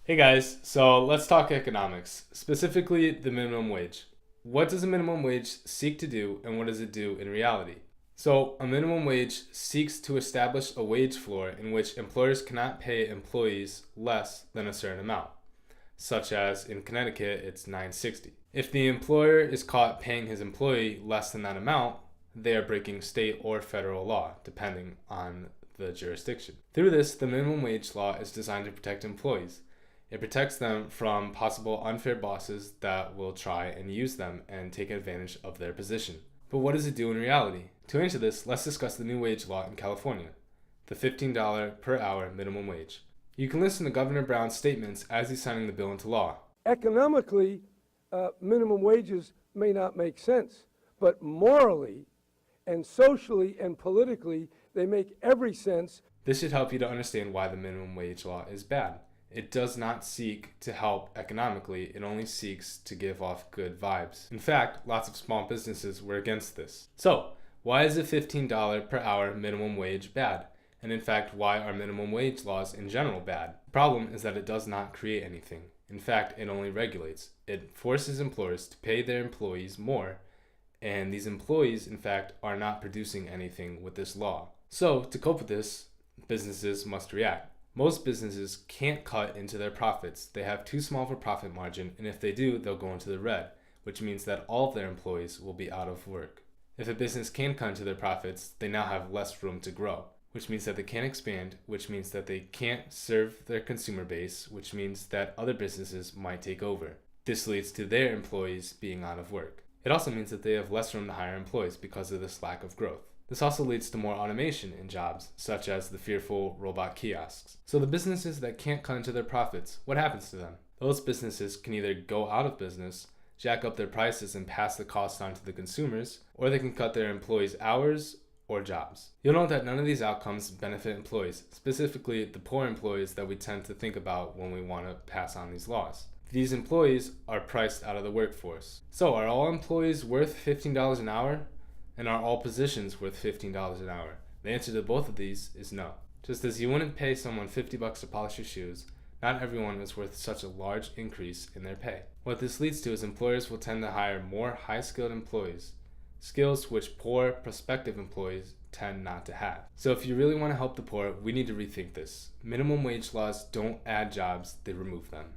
Hey guys, so let's talk economics, specifically the minimum wage. What does a minimum wage seek to do and what does it do in reality? So, a minimum wage seeks to establish a wage floor in which employers cannot pay employees less than a certain amount, such as in Connecticut, it's 960. If the employer is caught paying his employee less than that amount, they are breaking state or federal law, depending on the jurisdiction. Through this, the minimum wage law is designed to protect employees. It protects them from possible unfair bosses that will try and use them and take advantage of their position. But what does it do in reality? To answer this, let's discuss the new wage law in California, the $15 per hour minimum wage. You can listen to Governor Brown's statements as he's signing the bill into law. Economically, minimum wages may not make sense, but morally and socially and politically, they make every sense. This should help you to understand why the minimum wage law is bad. It does not seek to help economically, it only seeks to give off good vibes. In fact, lots of small businesses were against this. So, why is a $15 per hour minimum wage bad? And in fact, why are minimum wage laws in general bad? The problem is that it does not create anything. In fact, it only regulates. It forces employers to pay their employees more, and these employees, in fact, are not producing anything with this law. So, to cope with this, businesses must react. Most businesses can't cut into their profits. They have too small of a profit margin, and if they do, they'll go into the red, which means that all of their employees will be out of work. If a business can cut into their profits, they now have less room to grow, which means that they can't expand, which means that they can't serve their consumer base, which means that other businesses might take over. This leads to their employees being out of work. It also means that they have less room to hire employees because of this lack of growth. This also leads to more automation in jobs, such as the fearful robot kiosks. So the businesses that can't cut into their profits, what happens to them? Those businesses can either go out of business, jack up their prices and pass the cost on to the consumers, or they can cut their employees' hours or jobs. You'll note that none of these outcomes benefit employees, specifically the poor employees that we tend to think about when we want to pass on these laws. These employees are priced out of the workforce. So are all employees worth $15 an hour? And are all positions worth $15 an hour? The answer to both of these is no. Just as you wouldn't pay someone $50 to polish your shoes, not everyone is worth such a large increase in their pay. What this leads to is employers will tend to hire more high-skilled employees, skills which poor prospective employees tend not to have. So if you really want to help the poor, we need to rethink this. Minimum wage laws don't add jobs, they remove them.